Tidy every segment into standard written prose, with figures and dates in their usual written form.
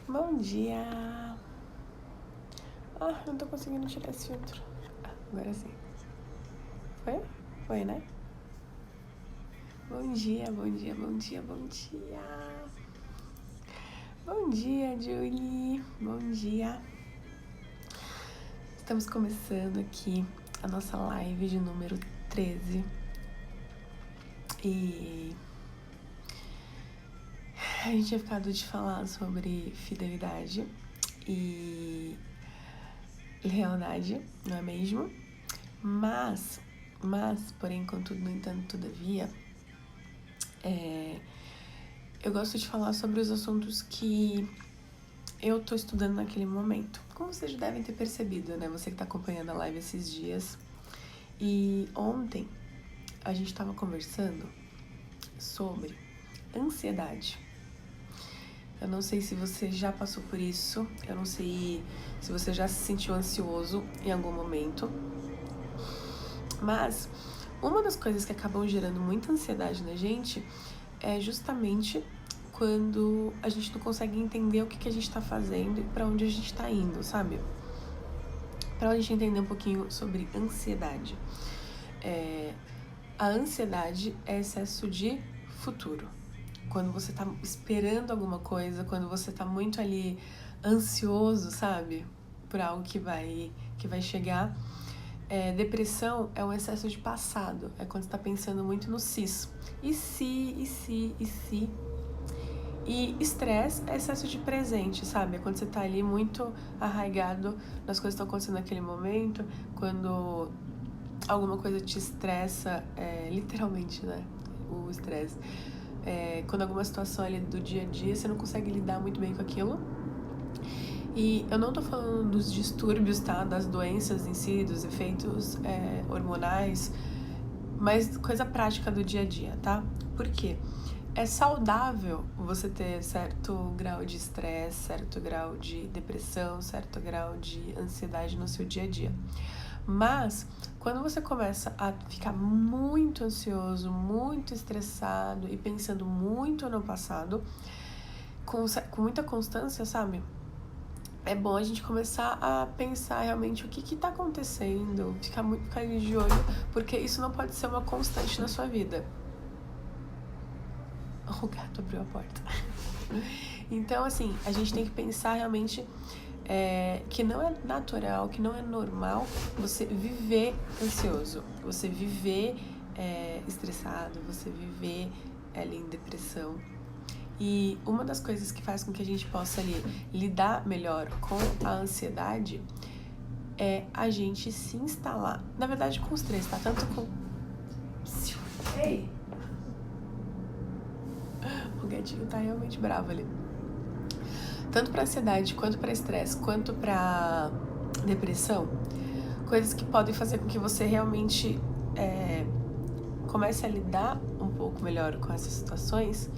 Bom dia! Não tô conseguindo tirar esse filtro. Agora sim. Foi? Foi, né? Bom dia, bom dia, bom dia, bom dia! Bom dia, Julie! Bom dia! Estamos começando aqui a nossa live de número 13. E a gente tinha ficado de falar sobre fidelidade e lealdade, não é mesmo? Mas, porém, contudo, no entanto, todavia, eu gosto de falar sobre os assuntos que eu tô estudando naquele momento. Como vocês já devem ter percebido, né? Você que tá acompanhando a live esses dias. E ontem a gente tava conversando sobre ansiedade. Eu não sei se você já passou por isso, eu não sei se você já se sentiu ansioso em algum momento, mas uma das coisas que acabam gerando muita ansiedade na gente é justamente quando a gente não consegue entender o que a gente tá fazendo e pra onde a gente tá indo, sabe? Pra gente entender um pouquinho sobre ansiedade. A ansiedade é excesso de futuro. Quando você tá esperando alguma coisa, quando você tá muito ali ansioso, sabe? Por algo que vai chegar. Depressão é um excesso de passado. É quando você tá pensando muito no sis. E se. E estresse é excesso de presente, sabe? É quando você tá ali muito arraigado nas coisas que estão acontecendo naquele momento. Quando alguma coisa te estressa, literalmente, né? O estresse. Quando alguma situação ali do dia a dia, você não consegue lidar muito bem com aquilo. E eu não tô falando dos distúrbios, tá? Das doenças em si, dos efeitos hormonais, mas coisa prática do dia a dia, tá? Por quê? É saudável você ter certo grau de estresse, certo grau de depressão, certo grau de ansiedade no seu dia a dia. Mas, quando você começa a ficar muito ansioso, muito estressado e pensando muito no passado, com muita constância, sabe? É bom a gente começar a pensar realmente o que tá acontecendo, ficar de olho, porque isso não pode ser uma constante na sua vida. O gato abriu a porta. Então, assim, a gente tem que pensar realmente que não é natural, que não é normal você viver ansioso, você viver estressado, você viver ali em depressão. E uma das coisas que faz com que a gente possa ali lidar melhor com a ansiedade é a gente se instalar, na verdade com os três, tá? Tanto com... Ei! O gatinho tá realmente bravo ali. Tanto pra ansiedade, quanto pra estresse, quanto pra depressão, coisas que podem fazer com que você realmente comece a lidar um pouco melhor com essas situações,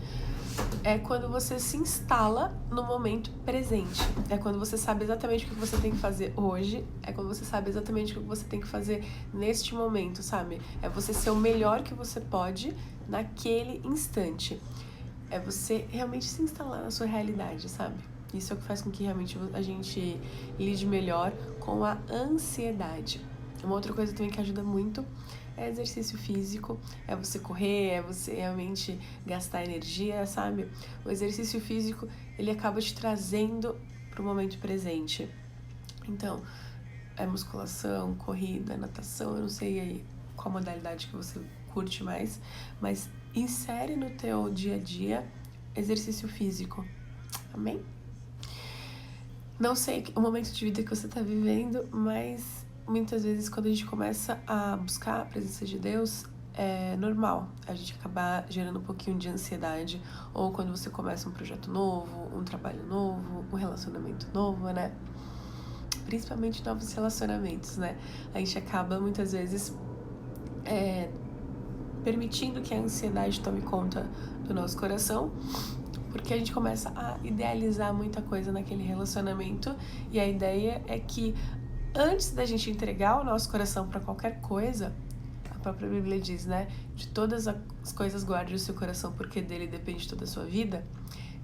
é quando você se instala no momento presente. É quando você sabe exatamente o que você tem que fazer hoje. É quando você sabe exatamente o que você tem que fazer neste momento, sabe? É você ser o melhor que você pode naquele instante. É você realmente se instalar na sua realidade, sabe? Isso é o que faz com que realmente a gente lide melhor com a ansiedade. Uma outra coisa também que ajuda muito é exercício físico, é você correr, é você realmente gastar energia, sabe? O exercício físico, ele acaba te trazendo pro momento presente. Então, musculação, corrida, natação, eu não sei aí qual modalidade que você curte mais, mas insere no teu dia a dia exercício físico. Amém? Não sei o momento de vida que você tá vivendo, mas muitas vezes quando a gente começa a buscar a presença de Deus, é normal a gente acabar gerando um pouquinho de ansiedade, ou quando você começa um projeto novo, um trabalho novo, um relacionamento novo, né? Principalmente novos relacionamentos, né? A gente acaba muitas vezes permitindo que a ansiedade tome conta do nosso coração, porque a gente começa a idealizar muita coisa naquele relacionamento, e a ideia é que antes da gente entregar o nosso coração para qualquer coisa, a própria Bíblia diz, né, de todas as coisas guarde o seu coração porque dele depende toda a sua vida,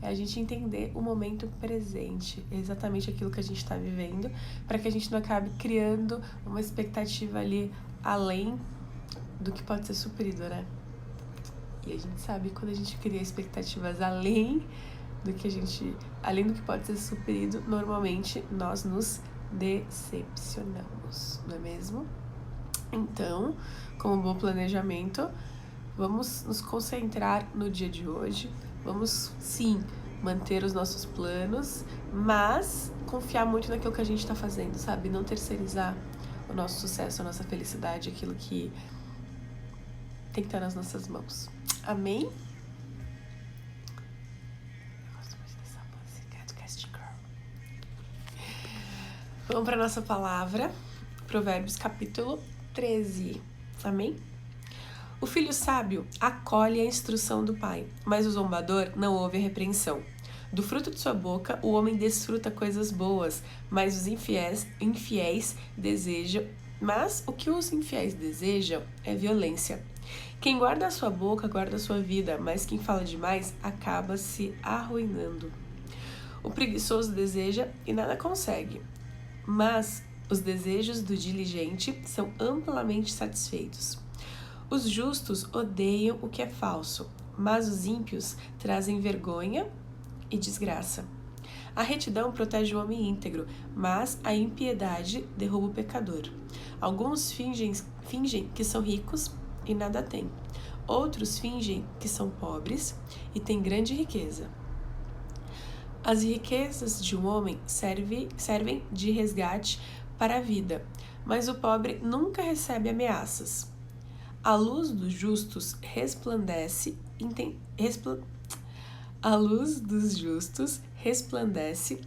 É a gente entender o momento presente, exatamente aquilo que a gente está vivendo, para que a gente não acabe criando uma expectativa ali além do que pode ser suprido, né? E a gente sabe que quando a gente cria expectativas além do que pode ser suprido, normalmente nós nos decepcionamos, não é mesmo? Então, com um bom planejamento, vamos nos concentrar no dia de hoje, vamos sim manter os nossos planos, mas confiar muito naquilo que a gente está fazendo, sabe? Não terceirizar o nosso sucesso, a nossa felicidade, aquilo que tem que estar nas nossas mãos. Amém? Vamos para a nossa palavra, Provérbios capítulo 13. Amém? O filho sábio acolhe a instrução do pai, mas o zombador não ouve a repreensão. Do fruto de sua boca o homem desfruta coisas boas, mas os infiéis desejam, mas o que os infiéis desejam é violência. Quem guarda a sua boca guarda a sua vida, mas quem fala demais acaba se arruinando. O preguiçoso deseja e nada consegue, mas os desejos do diligente são amplamente satisfeitos. Os justos odeiam o que é falso, mas os ímpios trazem vergonha e desgraça. A retidão protege o homem íntegro, mas a impiedade derruba o pecador. Alguns fingem que são ricos e nada têm. Outros fingem que são pobres e têm grande riqueza. As riquezas de um homem servem de resgate para a vida, mas o pobre nunca recebe ameaças. A luz dos justos resplandece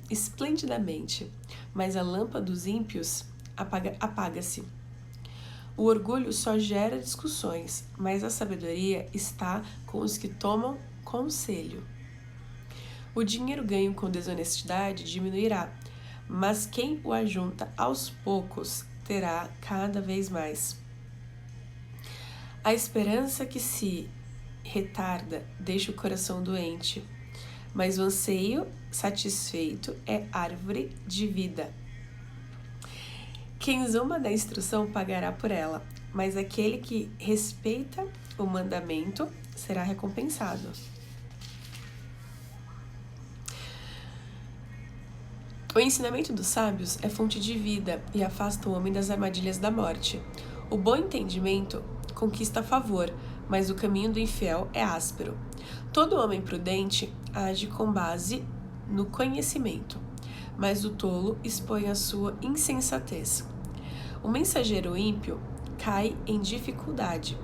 esplendidamente, mas a lâmpada dos ímpios apaga-se. O orgulho só gera discussões, mas a sabedoria está com os que tomam conselho. O dinheiro ganho com desonestidade diminuirá, mas quem o ajunta aos poucos terá cada vez mais. A esperança que se retarda deixa o coração doente, mas o anseio satisfeito é árvore de vida. Quem zomba da instrução pagará por ela, mas aquele que respeita o mandamento será recompensado. O ensinamento dos sábios é fonte de vida e afasta o homem das armadilhas da morte. O bom entendimento conquista favor, mas o caminho do infiel é áspero. Todo homem prudente age com base no conhecimento, mas o tolo expõe a sua insensatez. O mensageiro ímpio cai em dificuldade,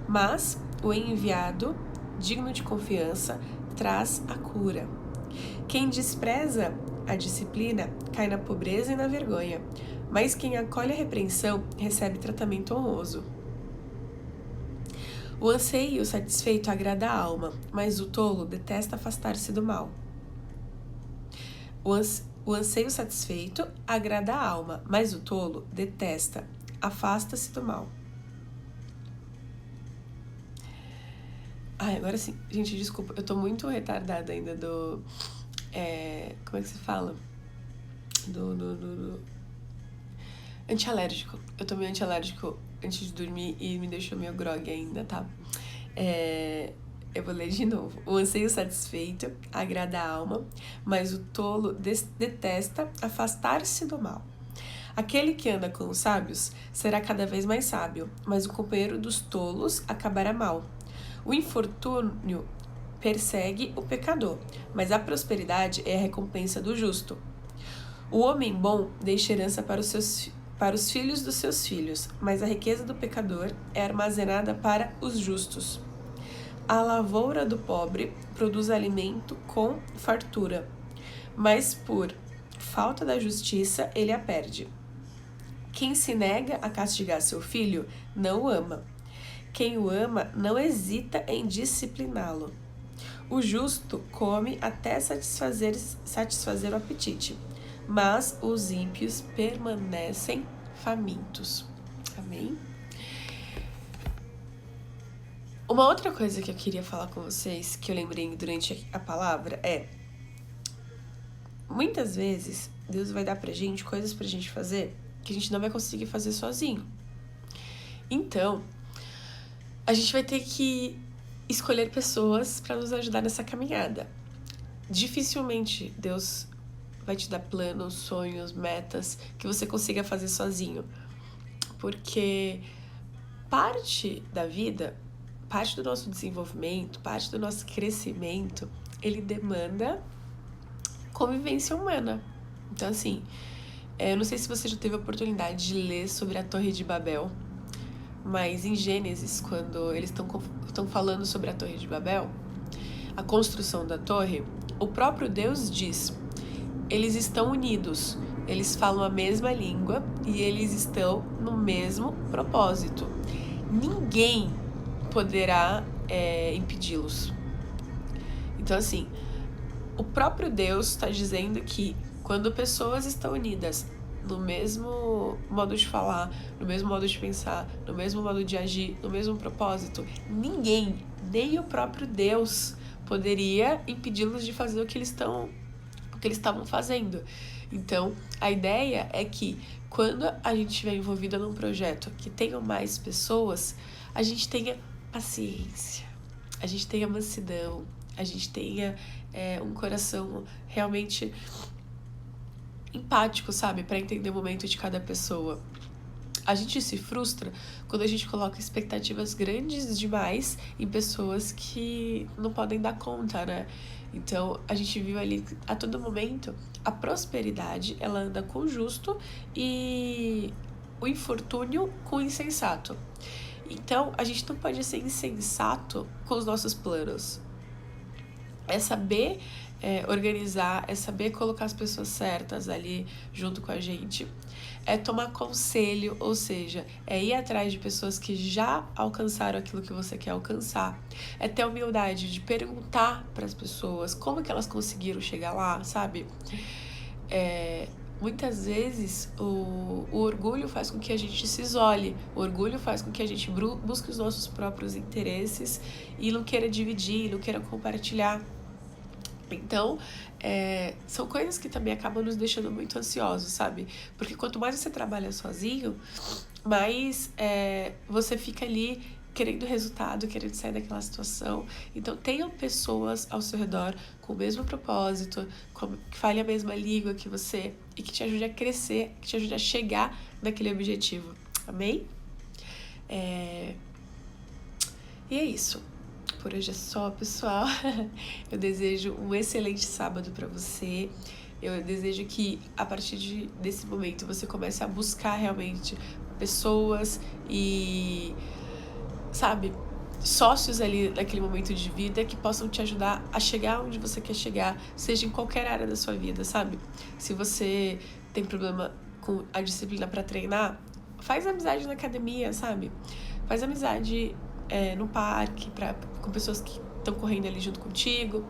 mas o enviado, digno de confiança, traz a cura. Quem despreza a disciplina cai na pobreza e na vergonha, mas quem acolhe a repreensão recebe tratamento honroso. O anseio satisfeito agrada a alma, mas o tolo detesta afastar-se do mal. O anseio satisfeito agrada a alma, mas o tolo detesta, afasta-se do mal. Ai, agora sim, gente, desculpa, eu tô muito retardada ainda do... como é que se fala? Do antialérgico. Eu tomei antialérgico antes de dormir e me deixou meio grogue ainda, tá? Eu vou ler de novo. O anseio satisfeito agrada a alma, mas o tolo detesta afastar-se do mal. Aquele que anda com os sábios será cada vez mais sábio, mas o companheiro dos tolos acabará mal. O infortúnio persegue o pecador, mas a prosperidade é a recompensa do justo. O homem bom deixa herança para os filhos dos seus filhos, mas a riqueza do pecador é armazenada para os justos. A lavoura do pobre produz alimento com fartura, mas por falta da justiça ele a perde. Quem se nega a castigar seu filho não o ama. Quem o ama não hesita em discipliná-lo. O justo come até satisfazer o apetite, mas os ímpios permanecem famintos. Amém? Uma outra coisa que eu queria falar com vocês, que eu lembrei durante a palavra, é muitas vezes Deus vai dar pra gente coisas pra gente fazer que a gente não vai conseguir fazer sozinho. Então, a gente vai ter que escolher pessoas para nos ajudar nessa caminhada. Dificilmente Deus vai te dar planos, sonhos, metas que você consiga fazer sozinho. Porque parte da vida, parte do nosso desenvolvimento, parte do nosso crescimento, ele demanda convivência humana. Então, assim, eu não sei se você já teve a oportunidade de ler sobre a Torre de Babel, mas em Gênesis, quando eles estão falando sobre a Torre de Babel, a construção da torre, o próprio Deus diz: eles estão unidos, eles falam a mesma língua e eles estão no mesmo propósito. Ninguém poderá impedi-los. Então, assim, o próprio Deus está dizendo que quando pessoas estão unidas no mesmo modo de falar, no mesmo modo de pensar, no mesmo modo de agir, no mesmo propósito, ninguém, nem o próprio Deus, poderia impedi-los de fazer o que eles estavam fazendo. Então, a ideia é que quando a gente estiver envolvida num projeto que tenha mais pessoas, a gente tenha paciência, a gente tenha mansidão, a gente tenha um coração realmente empático, sabe? Para entender o momento de cada pessoa. A gente se frustra quando a gente coloca expectativas grandes demais em pessoas que não podem dar conta, né? Então, a gente vive ali a todo momento a prosperidade, ela anda com o justo e o infortúnio com o insensato. Então, a gente não pode ser insensato com os nossos planos. É saber organizar, é saber colocar as pessoas certas ali junto com a gente, é tomar conselho, ou seja, é ir atrás de pessoas que já alcançaram aquilo que você quer alcançar, é ter a humildade de perguntar para as pessoas como que elas conseguiram chegar lá, sabe? Muitas vezes o orgulho faz com que a gente se isole, o orgulho faz com que a gente busque os nossos próprios interesses e não queira dividir, não queira compartilhar. Então, são coisas que também acabam nos deixando muito ansiosos, sabe? Porque quanto mais você trabalha sozinho, mais você fica ali querendo resultado, querendo sair daquela situação. Então, tenham pessoas ao seu redor com o mesmo propósito, que falem a mesma língua que você e que te ajude a crescer, que te ajude a chegar naquele objetivo. Amém? E é isso. Por hoje é só, pessoal. Eu desejo um excelente sábado para você. Eu desejo que, a partir desse momento, você comece a buscar realmente pessoas e, sabe, sócios ali naquele momento de vida que possam te ajudar a chegar onde você quer chegar, seja em qualquer área da sua vida, sabe? Se você tem problema com a disciplina para treinar, faz amizade na academia, sabe? Faz amizade no parque, com pessoas que estão correndo ali junto contigo.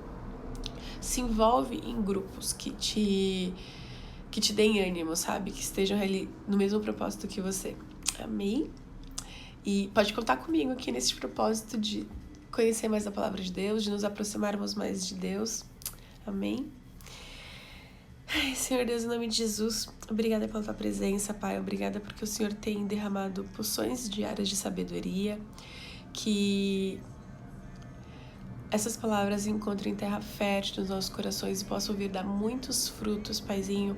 Se envolve em grupos que te deem ânimo, sabe? Que estejam ali no mesmo propósito que você. Amém? E pode contar comigo aqui nesse propósito de conhecer mais a palavra de Deus, de nos aproximarmos mais de Deus. Amém? Ai, Senhor Deus, em nome de Jesus, obrigada pela tua presença, Pai. Obrigada porque o Senhor tem derramado poções diárias de sabedoria, que essas palavras encontrem terra fértil nos nossos corações e possam vir dar muitos frutos, Paizinho.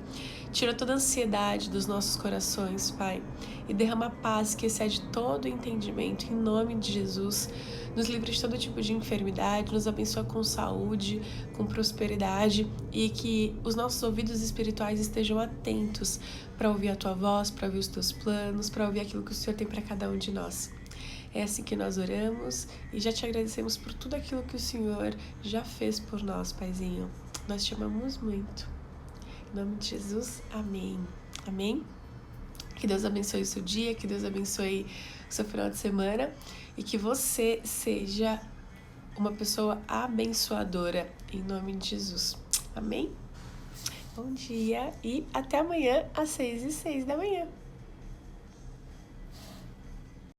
Tira toda a ansiedade dos nossos corações, Pai, e derrama a paz que excede todo o entendimento, em nome de Jesus. Nos livra de todo tipo de enfermidade, nos abençoa com saúde, com prosperidade e que os nossos ouvidos espirituais estejam atentos para ouvir a Tua voz, para ouvir os Teus planos, para ouvir aquilo que o Senhor tem para cada um de nós. É assim que nós oramos e já te agradecemos por tudo aquilo que o Senhor já fez por nós, Paizinho. Nós te amamos muito. Em nome de Jesus, amém. Amém? Que Deus abençoe o seu dia, que Deus abençoe o seu final de semana e que você seja uma pessoa abençoadora, em nome de Jesus. Amém? Bom dia e até amanhã às 6h06 da manhã.